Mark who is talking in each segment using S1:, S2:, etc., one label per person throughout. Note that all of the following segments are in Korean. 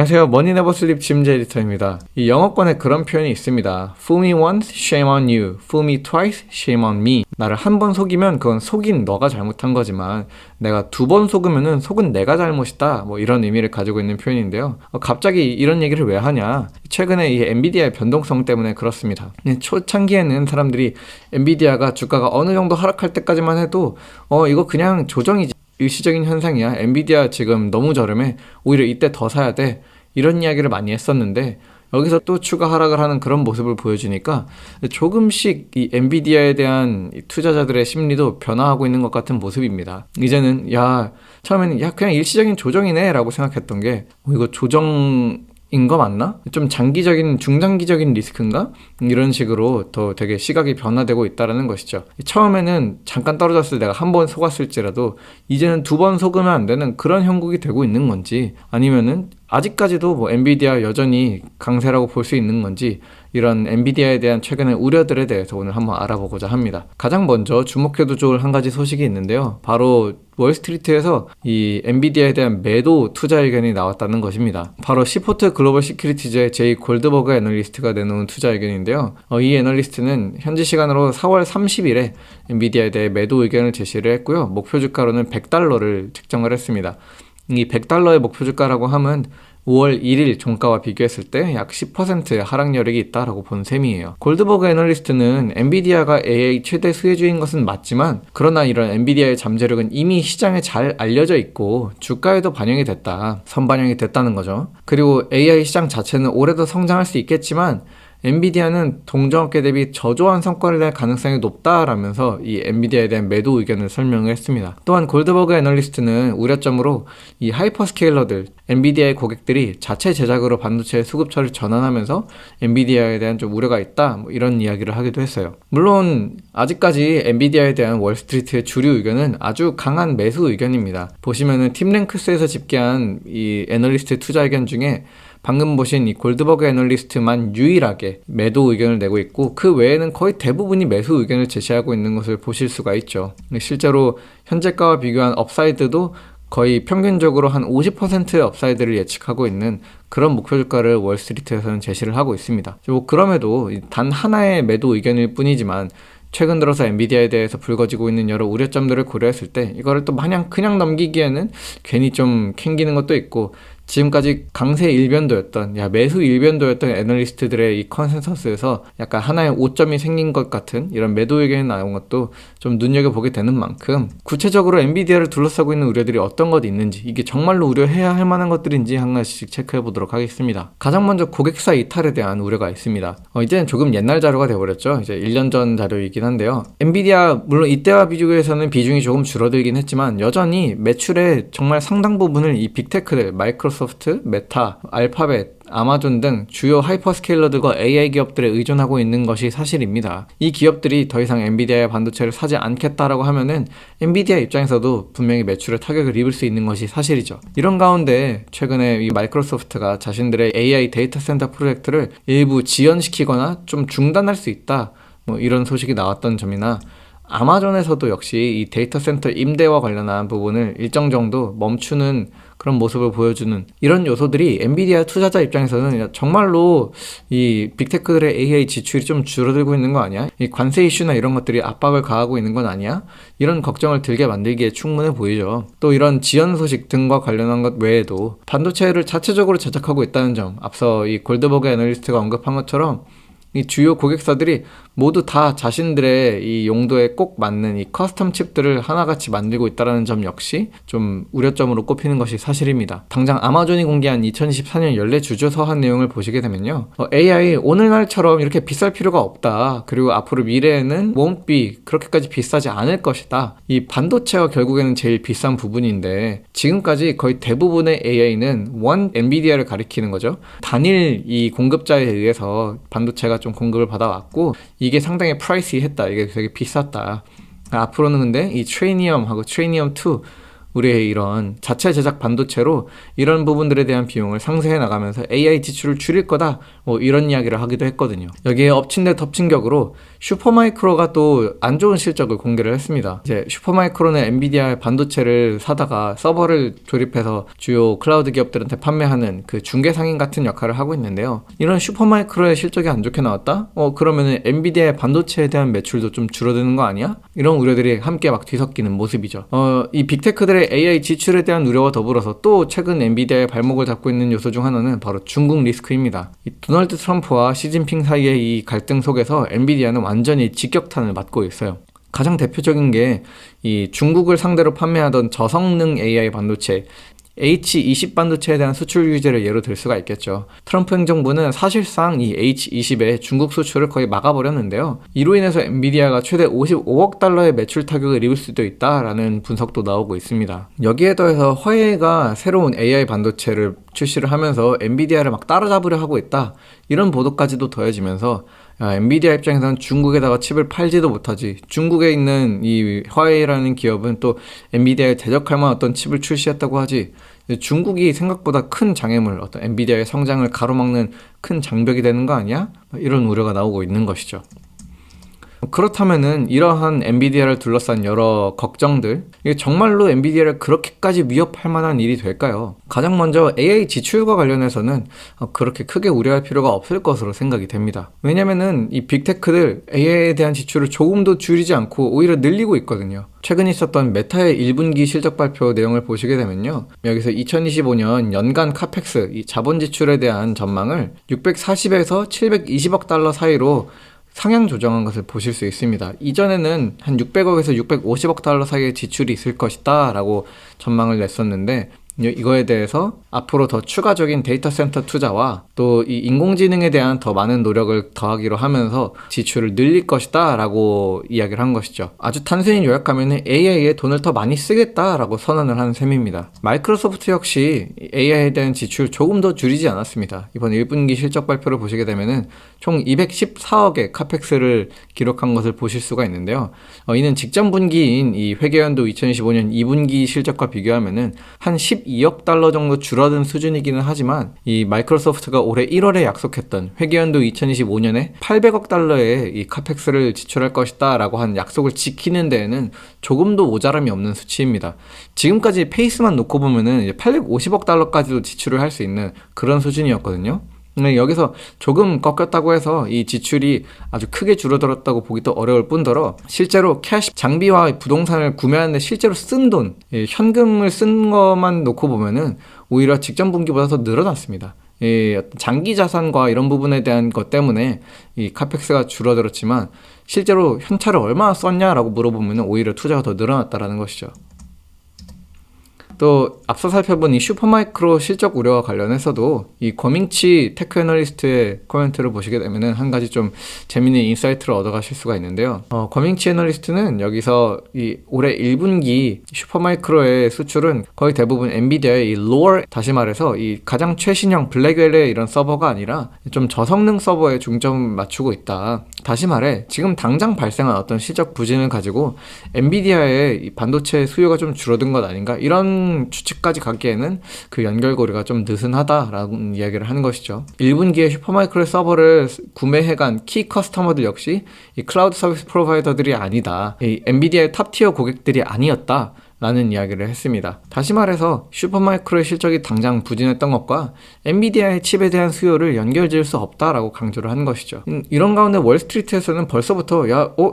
S1: 안녕하세요. 머니 네버 슬립 짐제 에디터입니다. 이 영어권에 그런 표현이 있습니다. Fool me once, shame on you. Fool me twice, shame on me. 나를 한 번 속이면 그건 속인 너가 잘못한 거지만 내가 두 번 속으면은 속은 내가 잘못이다. 뭐 이런 의미를 가지고 있는 표현인데요. 갑자기 이런 얘기를 왜 하냐? 최근에 이 엔비디아의 변동성 때문에 그렇습니다. 초창기에는 사람들이 엔비디아가 주가가 어느 정도 하락할 때까지만 해도 이거 그냥 조정이지. 일시적인 현상이야. 엔비디아 지금 너무 저렴해. 오히려 이때 더 사야 돼. 이런 이야기를 많이 했었는데 여기서 또 추가 하락을 하는 그런 모습을 보여주니까 조금씩 이 엔비디아에 대한 투자자들의 심리도 변화하고 있는 것 같은 모습입니다. 이제는 처음에는 그냥 일시적인 조정이네 라고 생각했던 게 이거 조정인 거 맞나? 좀 장기적인, 중장기적인 리스크인가? 이런 식으로 더 되게 시각이 변화되고 있다는 것이죠. 처음에는 잠깐 떨어졌을 때 내가 한 번 속았을지라도 이제는 두 번 속으면 안 되는 그런 형국이 되고 있는 건지, 아니면은 아직까지도 뭐 엔비디아 여전히 강세라고 볼 수 있는 건지, 이런 엔비디아에 대한 최근의 우려들에 대해서 오늘 한번 알아보고자 합니다. 가장 먼저 주목해도 좋을 한 가지 소식이 있는데요. 바로 월스트리트에서 이 엔비디아에 대한 매도 투자 의견이 나왔다는 것입니다. 바로 시포트 글로벌 시큐리티즈의 제이 골드버그 애널리스트가 내놓은 투자 의견인데요. 이 애널리스트는 현지 시간으로 4월 30일에 엔비디아에 대해 매도 의견을 제시를 했고요. 목표 주가로는 $100를 책정을 했습니다. 이 $100의 목표 주가라고 하면 5월 1일 종가와 비교했을 때 약 10%의 하락 여력이 있다라고 본 셈이에요. 골드버그 애널리스트는 엔비디아가 AI 최대 수혜주인 것은 맞지만, 그러나 이런 엔비디아의 잠재력은 이미 시장에 잘 알려져 있고 주가에도 반영이 됐다. 선반영이 됐다는 거죠. 그리고 AI 시장 자체는 올해도 성장할 수 있겠지만 엔비디아는 동종업계 대비 저조한 성과를 낼 가능성이 높다라면서 이 엔비디아에 대한 매도 의견을 설명을 했습니다. 또한 골드버그 애널리스트는 우려점으로 이 하이퍼스케일러들, 엔비디아의 고객들이 자체 제작으로 반도체 수급처를 전환하면서 엔비디아에 대한 좀 우려가 있다, 뭐 이런 이야기를 하기도 했어요. 물론 아직까지 엔비디아에 대한 월스트리트의 주류 의견은 아주 강한 매수 의견입니다. 보시면은 팀랭크스에서 집계한 이 애널리스트 투자 의견 중에 방금 보신 이 골드버그 애널리스트만 유일하게 매도 의견을 내고 있고, 그 외에는 거의 대부분이 매수 의견을 제시하고 있는 것을 보실 수가 있죠. 실제로 현재가와 비교한 업사이드도 거의 평균적으로 한 50%의 업사이드를 예측하고 있는 그런 목표 주가를 월스트리트에서는 제시를 하고 있습니다. 그럼에도 단 하나의 매도 의견일 뿐이지만 최근 들어서 엔비디아에 대해서 불거지고 있는 여러 우려점들을 고려했을 때 이거를 또 마냥 그냥 넘기기에는 괜히 좀 캥기는 것도 있고, 지금까지 강세 일변도였던, 매수 일변도였던 애널리스트들의 이 컨센서스에서 약간 하나의 오점이 생긴 것 같은 이런 매도 의견이 나온 것도 좀 눈여겨보게 되는 만큼, 구체적으로 엔비디아를 둘러싸고 있는 우려들이 어떤 것이 있는지, 이게 정말로 우려해야 할 만한 것들인지 한 가지씩 체크해 보도록 하겠습니다. 가장 먼저 고객사 이탈에 대한 우려가 있습니다. 이제는 조금 옛날 자료가 되어버렸죠. 이제 1년 전 자료이긴 한데요. 엔비디아 물론 이때와 비교해서는 비중이 조금 줄어들긴 했지만 여전히 매출의 정말 상당 부분을 이 빅테크들, 마이크로소프트, 메타, 알파벳, 아마존 등 주요 하이퍼스케일러들과 AI 기업들에 의존하고 있는 것이 사실입니다. 이 기업들이 더 이상 엔비디아의 반도체를 사지 않겠다라고 하면은 엔비디아 입장에서도 분명히 매출에 타격을 입을 수 있는 것이 사실이죠. 이런 가운데 최근에 이 마이크로소프트가 자신들의 AI 데이터 센터 프로젝트를 일부 지연시키거나 좀 중단할 수 있다, 뭐 이런 소식이 나왔던 점이나, 아마존에서도 역시 이 데이터 센터 임대와 관련한 부분을 일정 정도 멈추는 그런 모습을 보여주는 이런 요소들이 엔비디아 투자자 입장에서는 정말로 이 빅테크들의 AI 지출이 좀 줄어들고 있는 거 아니야? 이 관세 이슈나 이런 것들이 압박을 가하고 있는 건 아니야? 이런 걱정을 들게 만들기에 충분해 보이죠. 또 이런 지연 소식 등과 관련한 것 외에도 반도체를 자체적으로 제작하고 있다는 점, 앞서 이 골드버그 애널리스트가 언급한 것처럼 이 주요 고객사들이 모두 다 자신들의 이 용도에 꼭 맞는 이 커스텀 칩들을 하나같이 만들고 있다는 점 역시 좀 우려점으로 꼽히는 것이 사실입니다. 당장 아마존이 공개한 2024년 연례 주주 서한 내용을 보시게 되면요, AI 오늘날처럼 이렇게 비쌀 필요가 없다. 그리고 앞으로 미래에는 won't be, 그렇게까지 비싸지 않을 것이다. 이 반도체가 결국에는 제일 비싼 부분인데, 지금까지 거의 대부분의 AI는 원 엔비디아를 가리키는 거죠. 단일 이 공급자에 의해서 반도체가 좀 공급을 받아왔고, 이게 상당히 프라이시했다, 이게 되게 비쌌다. 앞으로는 근데 이 트레이니엄하고 트레이니엄2 우리의 이런 자체 제작 반도체로 이런 부분들에 대한 비용을 상쇄해 나가면서 AI 지출을 줄일 거다, 뭐 이런 이야기를 하기도 했거든요. 여기에 엎친 데 덮친 격으로 슈퍼마이크로가 또 안 좋은 실적을 공개를 했습니다. 이제 슈퍼마이크로는 엔비디아 반도체를 사다가 서버를 조립해서 주요 클라우드 기업들한테 판매하는 그 중개상인 같은 역할을 하고 있는데요. 이런 슈퍼마이크로의 실적이 안 좋게 나왔다? 그러면은 엔비디아의 반도체에 대한 매출도 좀 줄어드는 거 아니야? 이런 우려들이 함께 막 뒤섞이는 모습이죠. 이 빅테크들의 AI 지출에 대한 우려와 더불어서 또 최근 엔비디아의 발목을 잡고 있는 요소 중 하나는 바로 중국 리스크입니다. 이 도널드 트럼프와 시진핑 사이의 이 갈등 속에서 엔비디아는 완전히 직격탄을 맞고 있어요. 가장 대표적인 게 이 중국을 상대로 판매하던 저성능 AI 반도체 H20 반도체에 대한 수출 규제를 예로 들 수가 있겠죠. 트럼프 행정부는 사실상 이 H20의 중국 수출을 거의 막아버렸는데요. 이로 인해서 엔비디아가 최대 55억 달러의 매출 타격을 입을 수도 있다라는 분석도 나오고 있습니다. 여기에 더해서 화웨이가 새로운 AI 반도체를 출시를 하면서 엔비디아를 막 따라잡으려 하고 있다, 이런 보도까지도 더해지면서 엔비디아 입장에서는 중국에다가 칩을 팔지도 못하지, 중국에 있는 이 화웨이라는 기업은 또 엔비디아에 대적할 만한 어떤 칩을 출시했다고 하지, 중국이 생각보다 큰 장애물, 어떤 엔비디아의 성장을 가로막는 큰 장벽이 되는 거 아니야? 이런 우려가 나오고 있는 것이죠. 그렇다면은 이러한 엔비디아를 둘러싼 여러 걱정들, 이게 정말로 엔비디아를 그렇게까지 위협할 만한 일이 될까요? 가장 먼저 AI 지출과 관련해서는 그렇게 크게 우려할 필요가 없을 것으로 생각이 됩니다. 왜냐면은 이 빅테크들 AI에 대한 지출을 조금도 줄이지 않고 오히려 늘리고 있거든요. 최근 있었던 메타의 1분기 실적 발표 내용을 보시게 되면요, 여기서 2025년 연간 카펙스, 이 자본 지출에 대한 전망을 640에서 720억 달러 사이로 상향 조정한 것을 보실 수 있습니다. 이전에는 한 600억에서 650억 달러 사이의 지출이 있을 것이다 라고 전망을 냈었는데, 이거에 대해서 앞으로 더 추가적인 데이터 센터 투자와 또 이 인공지능에 대한 더 많은 노력을 더하기로 하면서 지출을 늘릴 것이다 라고 이야기를 한 것이죠. 아주 단순히 요약하면 AI에 돈을 더 많이 쓰겠다 라고 선언을 한 셈입니다. 마이크로소프트 역시 AI에 대한 지출 조금 더 줄이지 않았습니다. 이번 1분기 실적 발표를 보시게 되면은 총 214억의 카펙스를 기록한 것을 보실 수가 있는데요. 이는 직전 분기인 이 회계연도 2025년 2분기 실적과 비교하면은 한 12억 달러 정도 줄어든 수준이기는 하지만, 이 마이크로소프트가 올해 1월에 약속했던 회계연도 2025년에 800억 달러의 이 카펙스를 지출할 것이다 라고 한 약속을 지키는 데에는 조금도 모자람이 없는 수치입니다. 지금까지 페이스만 놓고 보면은 이제 850억 달러까지도 지출을 할 수 있는 그런 수준이었거든요. 여기서 조금 꺾였다고 해서 이 지출이 아주 크게 줄어들었다고 보기도 어려울 뿐더러, 실제로 캐시, 장비와 부동산을 구매하는데 실제로 쓴 돈, 현금을 쓴 것만 놓고 보면은 오히려 직전 분기보다 더 늘어났습니다. 장기 자산과 이런 부분에 대한 것 때문에 이 카펙스가 줄어들었지만, 실제로 현찰을 얼마나 썼냐라고 물어보면 오히려 투자가 더 늘어났다라는 것이죠. 또 앞서 살펴본 이 슈퍼마이크로 실적 우려와 관련해서도 이 권민치 테크 애널리스트의 코멘트를 보시게 되면은 한 가지 좀 재미있는 인사이트를 얻어가실 수가 있는데요. 권민치 애널리스트는 여기서 이 올해 1분기 슈퍼마이크로의 수출은 거의 대부분 엔비디아의 이 로어, 다시 말해서 이 가장 최신형 블랙웰의 이런 서버가 아니라 좀 저성능 서버에 중점을 맞추고 있다. 다시 말해 지금 당장 발생한 어떤 시적 부진을 가지고 엔비디아의 이 반도체 수요가 좀 줄어든 것 아닌가, 이런 추측까지 가기에는 그 연결고리가 좀 느슨하다라는 이야기를 하는 것이죠. 1분기에 슈퍼마이크로의 서버를 구매해간 키 커스터머들 역시 이 클라우드 서비스 프로바이더들이 아니다, 이 엔비디아의 탑티어 고객들이 아니었다 라는 이야기를 했습니다. 다시 말해서 슈퍼마이크로의 실적이 당장 부진했던 것과 엔비디아의 칩에 대한 수요를 연결지을 수 없다라고 강조를 한 것이죠. 이런 가운데 월스트리트에서는 벌써부터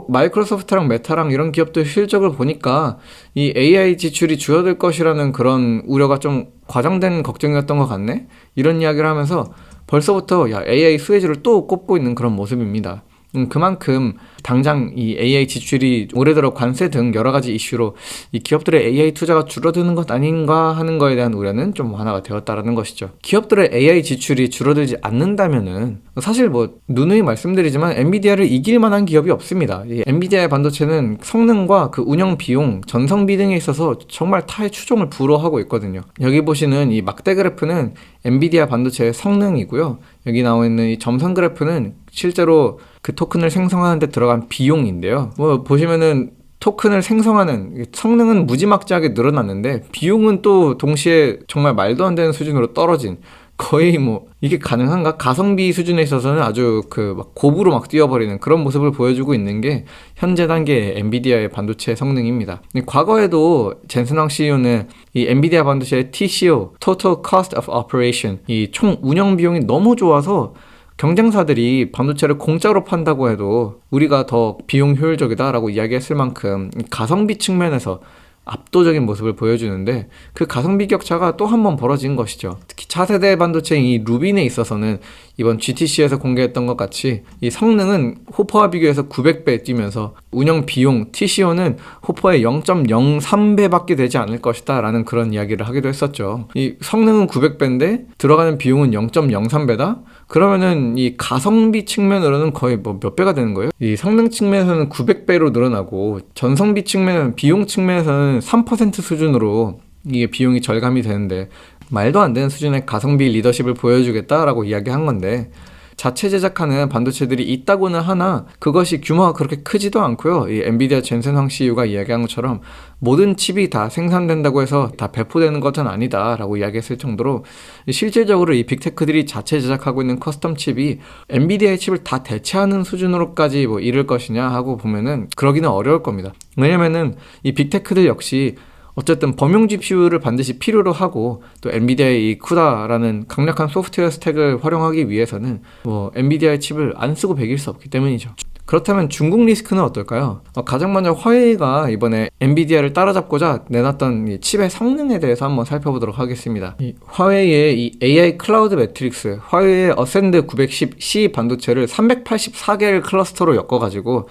S1: 마이크로소프트랑 메타랑 이런 기업들 실적을 보니까 이 AI 지출이 줄어들 것이라는 그런 우려가 좀 과장된 걱정이었던 것 같네? 이런 이야기를 하면서 벌써부터 AI 수혜주를 또 꼽고 있는 그런 모습입니다. 그만큼 당장 이 AI 지출이 올해 들어 관세 등 여러 가지 이슈로 이 기업들의 AI 투자가 줄어드는 것 아닌가 하는 거에 대한 우려는 좀 완화가 되었다라는 것이죠. 기업들의 AI 지출이 줄어들지 않는다면은 사실 뭐 누누이 말씀드리지만 엔비디아를 이길 만한 기업이 없습니다. 이 엔비디아의 반도체는 성능과 그 운영 비용, 전성비 등에 있어서 정말 타의 추종을 불허하고 있거든요. 여기 보시는 이 막대 그래프는 엔비디아 반도체의 성능이고요. 여기 나와 있는 이 점선 그래프는 실제로 그 토큰을 생성하는 데 들어간 비용인데요. 뭐 보시면은 토큰을 생성하는 성능은 무지막지하게 늘어났는데 비용은 또 동시에 정말 말도 안 되는 수준으로 떨어진, 거의 뭐 이게 가능한가? 가성비 수준에 있어서는 아주 그 막 고부로 막 뛰어버리는 그런 모습을 보여주고 있는 게 현재 단계의 엔비디아의 반도체 성능입니다. 과거에도 젠슨왕 CEO는 이 엔비디아 반도체의 TCO, Total Cost of Operation, 이 총 운영 비용이 너무 좋아서 경쟁사들이 반도체를 공짜로 판다고 해도 우리가 더 비용 효율적이다라고 이야기했을 만큼 가성비 측면에서 압도적인 모습을 보여주는데, 그 가성비 격차가 또 한 번 벌어진 것이죠. 특히 차세대 반도체인 이 루빈에 있어서는 이번 GTC에서 공개했던 것 같이 이 성능은 호퍼와 비교해서 900배 뛰면서 운영 비용 TCO는 호퍼의 0.03배밖에 되지 않을 것이다 라는 그런 이야기를 하기도 했었죠. 이 성능은 900배인데 들어가는 비용은 0.03배다? 그러면은 이 가성비 측면으로는 거의 뭐 몇 배가 되는 거예요? 이 성능 측면에서는 900배로 늘어나고 전성비 측면에서는, 비용 측면에서는 3% 수준으로 이게 비용이 절감이 되는데, 말도 안 되는 수준의 가성비 리더십을 보여주겠다라고 이야기한 건데, 자체 제작하는 반도체들이 있다고는 하나 그것이 규모가 그렇게 크지도 않고요. 이 엔비디아 젠슨황 CEO가 이야기한 것처럼 모든 칩이 다 생산된다고 해서 다 배포되는 것은 아니다라고 이야기했을 정도로, 실질적으로 이 빅테크들이 자체 제작하고 있는 커스텀 칩이 엔비디아의 칩을 다 대체하는 수준으로까지 뭐 이를 것이냐 하고 보면은 그러기는 어려울 겁니다. 왜냐면은 이 빅테크들 역시 어쨌든 범용 GPU를 반드시 필요로 하고, 또 엔비디아의 이 쿠다라는 강력한 소프트웨어 스택을 활용하기 위해서는 뭐 엔비디아의 칩을 안 쓰고 배길 수 없기 때문이죠. 그렇다면 중국 리스크는 어떨까요? 가장 먼저 화웨이가 이번에 엔비디아를 따라잡고자 내놨던 이 칩의 성능에 대해서 한번 살펴보도록 하겠습니다. 이 화웨이의 이 AI 클라우드 매트릭스, 화웨이의 어센드 910C 반도체를 384개를 클러스터로 엮어가지고,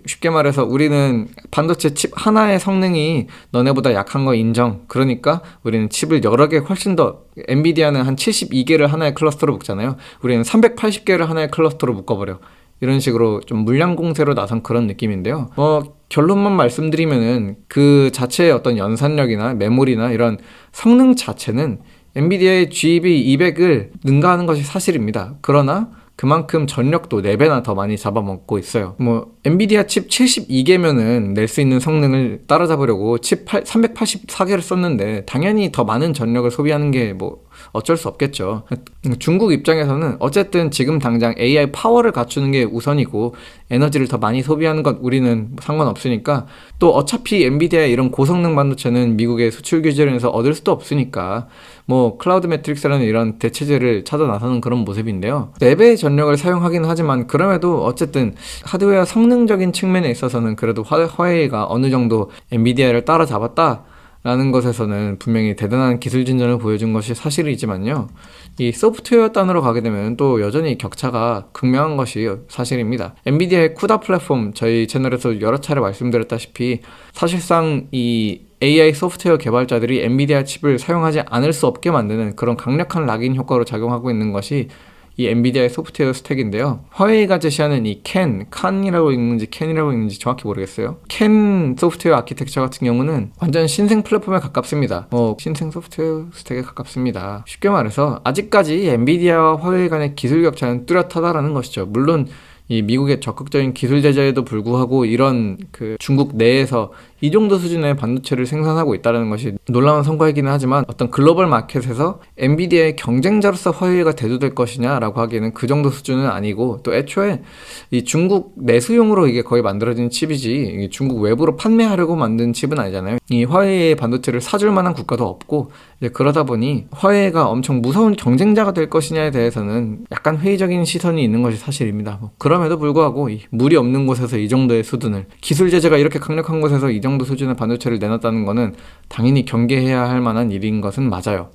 S1: 쉽게 말해서 우리는 반도체 칩 하나의 성능이 너네보다 약한 거 인정. 그러니까 우리는 칩을 여러 개 훨씬 더, 엔비디아는 한 72개를 하나의 클러스터로 묶잖아요. 우리는 380개를 하나의 클러스터로 묶어버려. 이런 식으로 좀 물량 공세로 나선 그런 느낌인데요. 결론만 말씀드리면은 그 자체의 어떤 연산력이나 메모리나 이런 성능 자체는 엔비디아의 GB200을 능가하는 것이 사실입니다. 그러나 그만큼 전력도 4배나 더 많이 잡아먹고 있어요. 엔비디아 칩 72개면은 낼 수 있는 성능을 따라잡으려고 칩 384개를 썼는데 당연히 더 많은 전력을 소비하는 게 어쩔 수 없겠죠. 중국 입장에서는 어쨌든 지금 당장 AI 파워를 갖추는 게 우선이고, 에너지를 더 많이 소비하는 건 우리는 상관없으니까, 또 어차피 엔비디아의 이런 고성능 반도체는 미국의 수출 규제로 인해서 얻을 수도 없으니까 클라우드 매트릭스라는 이런 대체제를 찾아 나서는 그런 모습인데요. 4배의 전력을 사용하긴 하지만 그럼에도 어쨌든 하드웨어 성능적인 측면에 있어서는 그래도 화웨이가 어느 정도 엔비디아를 따라잡았다 라는 것에서는 분명히 대단한 기술 진전을 보여준 것이 사실이지만요, 이 소프트웨어 단으로 가게 되면 또 여전히 격차가 극명한 것이 사실입니다. 엔비디아의 쿠다 플랫폼, 저희 채널에서 여러 차례 말씀드렸다시피 사실상 이 AI 소프트웨어 개발자들이 엔비디아 칩을 사용하지 않을 수 없게 만드는 그런 강력한 락인 효과로 작용하고 있는 것이 이 엔비디아의 소프트웨어 스택인데요. 화웨이가 제시하는 이 칸이라고 읽는지 캔이라고 읽는지 정확히 모르겠어요. 캔 소프트웨어 아키텍처 같은 경우는 완전 신생 플랫폼에 가깝습니다. 신생 소프트웨어 스택에 가깝습니다. 쉽게 말해서 아직까지 엔비디아와 화웨이 간의 기술 격차는 뚜렷하다라는 것이죠. 물론 이 미국의 적극적인 기술 제재에도 불구하고 이런 중국 내에서 이 정도 수준의 반도체를 생산하고 있다는 것이 놀라운 성과이기는 하지만, 어떤 글로벌 마켓에서 엔비디아의 경쟁자로서 화웨이가 대두될 것이냐라고 하기에는 그 정도 수준은 아니고, 또 애초에 이 중국 내수용으로 이게 거의 만들어진 칩이지 중국 외부로 판매하려고 만든 칩은 아니잖아요. 이 화웨이의 반도체를 사줄 만한 국가도 없고, 그러다 보니 화웨이가 엄청 무서운 경쟁자가 될 것이냐에 대해서는 약간 회의적인 시선이 있는 것이 사실입니다. 그럼에도 불구하고 이 물이 없는 곳에서 이 정도의 수준을, 기술 제재가 이렇게 강력한 곳에서 이 정도 수준의 반도체를 내놨다는 것은 당연히 경계해야 할 만한 일인 것은 맞아요.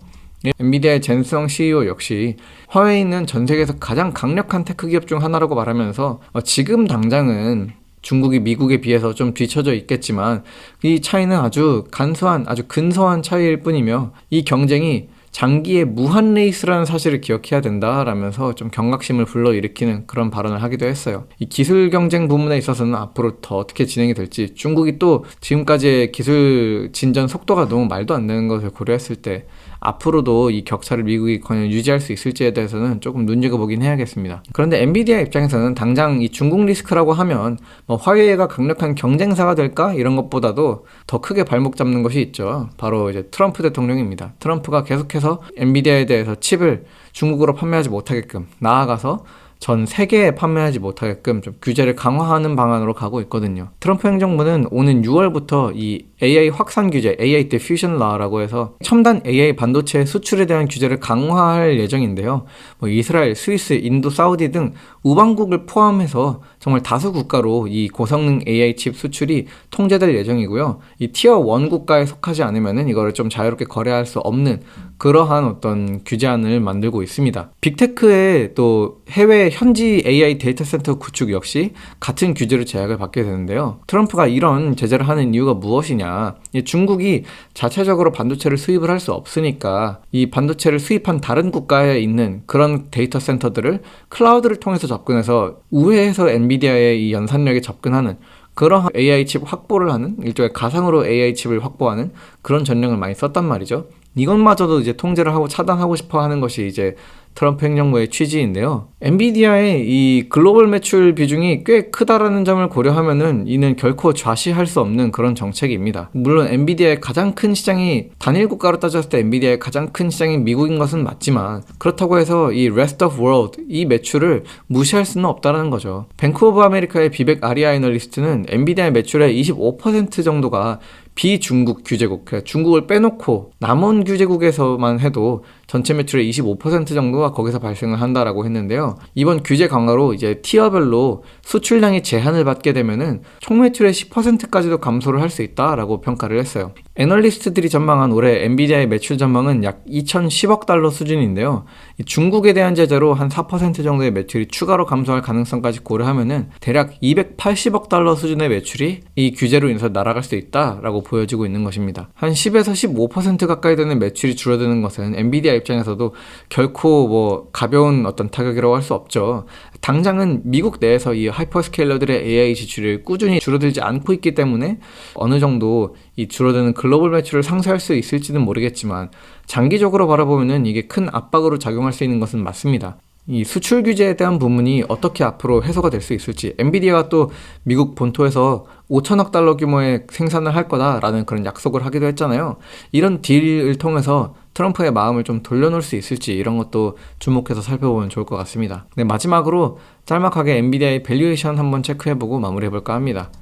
S1: 엔비디아의 젠슨황 CEO 역시 화웨이는 전 세계에서 가장 강력한 테크 기업 중 하나라고 말하면서, 지금 당장은 중국이 미국에 비해서 좀 뒤처져 있겠지만 이 차이는 아주 간소한, 아주 근소한 차이일 뿐이며, 이 경쟁이 장기의 무한 레이스라는 사실을 기억해야 된다라면서 좀 경각심을 불러일으키는 그런 발언을 하기도 했어요. 이 기술 경쟁 부분에 있어서는 앞으로 더 어떻게 진행이 될지, 중국이 또 지금까지의 기술 진전 속도가 너무 말도 안 되는 것을 고려했을 때 앞으로도 이 격차를 미국이 과연 유지할 수 있을지에 대해서는 조금 눈여겨보긴 해야겠습니다. 그런데 엔비디아 입장에서는 당장 이 중국 리스크라고 하면 뭐 화웨이가 강력한 경쟁사가 될까? 이런 것보다도 더 크게 발목 잡는 것이 있죠. 바로 이제 트럼프 대통령입니다. 트럼프가 계속해서 엔비디아에 대해서 칩을 중국으로 판매하지 못하게끔, 나아가서 전 세계에 판매하지 못하게끔 좀 규제를 강화하는 방안으로 가고 있거든요. 트럼프 행정부는 오는 6월부터 이 AI 확산 규제, AI Diffusion Law라고 해서 첨단 AI 반도체 수출에 대한 규제를 강화할 예정인데요. 뭐 이스라엘, 스위스, 인도, 사우디 등 우방국을 포함해서 정말 다수 국가로 이 고성능 AI 칩 수출이 통제될 예정이고요. 이 티어 1 국가에 속하지 않으면은 이거를 좀 자유롭게 거래할 수 없는 그러한 어떤 규제안을 만들고 있습니다. 빅테크의 또 해외 현지 AI 데이터 센터 구축 역시 같은 규제로 제약을 받게 되는데요. 트럼프가 이런 제재를 하는 이유가 무엇이냐? 중국이 자체적으로 반도체를 수입을 할 수 없으니까 이 반도체를 수입한 다른 국가에 있는 그런 데이터 센터들을 클라우드를 통해서 접근해서 우회해서 엔비디아의 이 연산력에 접근하는 그런 AI 칩 확보를 하는, 일종의 가상으로 AI 칩을 확보하는 그런 전략을 많이 썼단 말이죠. 이것마저도 이제 통제를 하고 차단하고 싶어 하는 것이 이제 트럼프 행정부의 취지인데요. 엔비디아의 이 글로벌 매출 비중이 꽤 크다라는 점을 고려하면은 이는 결코 좌시할 수 없는 그런 정책입니다. 물론 엔비디아의 가장 큰 시장이 단일 국가로 따졌을 때 엔비디아의 가장 큰 시장이 미국인 것은 맞지만, 그렇다고 해서 이 rest of world, 이 매출을 무시할 수는 없다는 거죠. 뱅크 오브 아메리카의 비백 아리아 애널리스트는 엔비디아의 매출의 25% 정도가 비중국 규제국, 그러니까 중국을 빼놓고 남은 규제국에서만 해도 전체 매출의 25% 정도가 거기서 발생을 한다라고 했는데요. 이번 규제 강화로 이제 티어별로 수출량의 제한을 받게 되면은 총 매출의 10%까지도 감소를 할 수 있다라고 평가를 했어요. 애널리스트들이 전망한 올해 엔비디아의 매출 전망은 약 2,010억 달러 수준인데요. 중국에 대한 제재로 한 4% 정도의 매출이 추가로 감소할 가능성까지 고려하면은 대략 280억 달러 수준의 매출이 이 규제로 인해서 날아갈 수 있다라고 보여지고 있는 것입니다. 한 10에서 15% 가까이 되는 매출이 줄어드는 것은 엔비디아 입장에서도 결코 뭐 가벼운 어떤 타격이라고 할 수 없죠. 당장은 미국 내에서 이 하이퍼스케일러들의 AI 지출이 꾸준히 줄어들지 않고 있기 때문에 어느 정도 이 줄어드는 글로벌 매출을 상쇄할 수 있을지는 모르겠지만, 장기적으로 바라보면은 이게 큰 압박으로 작용할 수 있는 것은 맞습니다. 이 수출 규제에 대한 부분이 어떻게 앞으로 해소가 될 수 있을지, 엔비디아가 또 미국 본토에서 5천억 달러 규모의 생산을 할 거다라는 그런 약속을 하기도 했잖아요. 이런 딜을 통해서 트럼프의 마음을 좀 돌려놓을 수 있을지, 이런 것도 주목해서 살펴보면 좋을 것 같습니다. 네, 마지막으로 짤막하게 엔비디아의 밸류에이션 한번 체크해보고 마무리해볼까 합니다.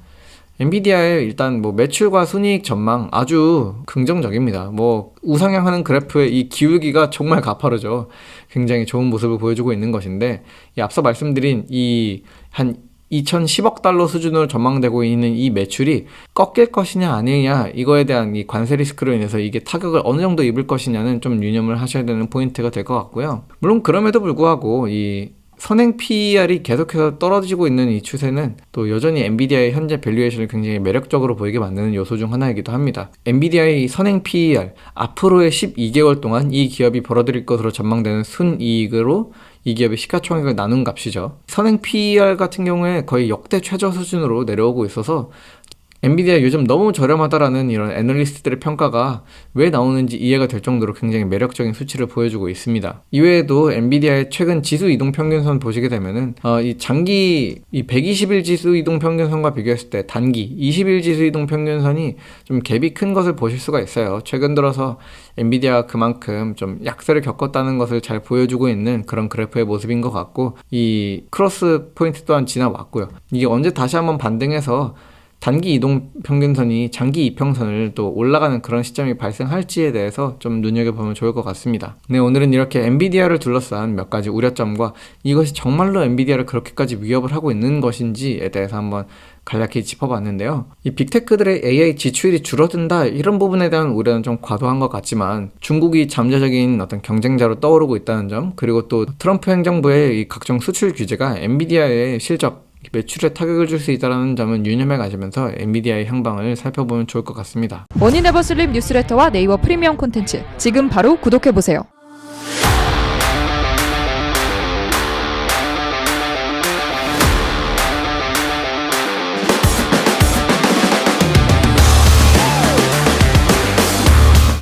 S1: 엔비디아의 일단 뭐 매출과 순이익 전망 아주 긍정적입니다. 뭐 우상향하는 그래프의 이 기울기가 정말 가파르죠. 굉장히 좋은 모습을 보여주고 있는 것인데, 이 앞서 말씀드린 이 한 2,010억 달러 수준으로 전망되고 있는 이 매출이 꺾일 것이냐 아니냐, 이거에 대한 이 관세 리스크로 인해서 이게 타격을 어느 정도 입을 것이냐는 좀 유념을 하셔야 되는 포인트가 될 것 같고요. 물론 그럼에도 불구하고 이 선행 PER이 계속해서 떨어지고 있는 이 추세는 또 여전히 엔비디아의 현재 밸류에이션을 굉장히 매력적으로 보이게 만드는 요소 중 하나이기도 합니다. 엔비디아의 선행 PER, 앞으로의 12개월 동안 이 기업이 벌어들일 것으로 전망되는 순이익으로 이 기업의 시가총액을 나눈 값이죠. 선행 PER 같은 경우에 거의 역대 최저 수준으로 내려오고 있어서 엔비디아 요즘 너무 저렴하다라는 이런 애널리스트들의 평가가 왜 나오는지 이해가 될 정도로 굉장히 매력적인 수치를 보여주고 있습니다. 이외에도 엔비디아의 최근 지수 이동 평균선 보시게 되면은 이 장기 이 120일 지수 이동 평균선과 비교했을 때 단기 20일 지수 이동 평균선이 좀 갭이 큰 것을 보실 수가 있어요. 최근 들어서 엔비디아가 그만큼 좀 약세를 겪었다는 것을 잘 보여주고 있는 그런 그래프의 모습인 것 같고, 이 크로스 포인트 또한 지나왔고요. 이게 언제 다시 한번 반등해서 단기 이동 평균선이 장기 이평선을 또 올라가는 그런 시점이 발생할지에 대해서 좀 눈여겨보면 좋을 것 같습니다. 네, 오늘은 이렇게 엔비디아를 둘러싼 몇 가지 우려점과 이것이 정말로 엔비디아를 그렇게까지 위협을 하고 있는 것인지에 대해서 한번 간략히 짚어봤는데요. 이 빅테크들의 AI 지출이 줄어든다, 이런 부분에 대한 우려는 좀 과도한 것 같지만, 중국이 잠재적인 어떤 경쟁자로 떠오르고 있다는 점, 그리고 또 트럼프 행정부의 이 각종 수출 규제가 엔비디아의 실적, 매출에 타격을 줄 수 있다는 점은 유념해 가시면서 엔비디아의 향방을 살펴보면 좋을 것 같습니다.
S2: 머니네버슬립 뉴스레터와 네이버 프리미엄 콘텐츠 지금 바로 구독해보세요.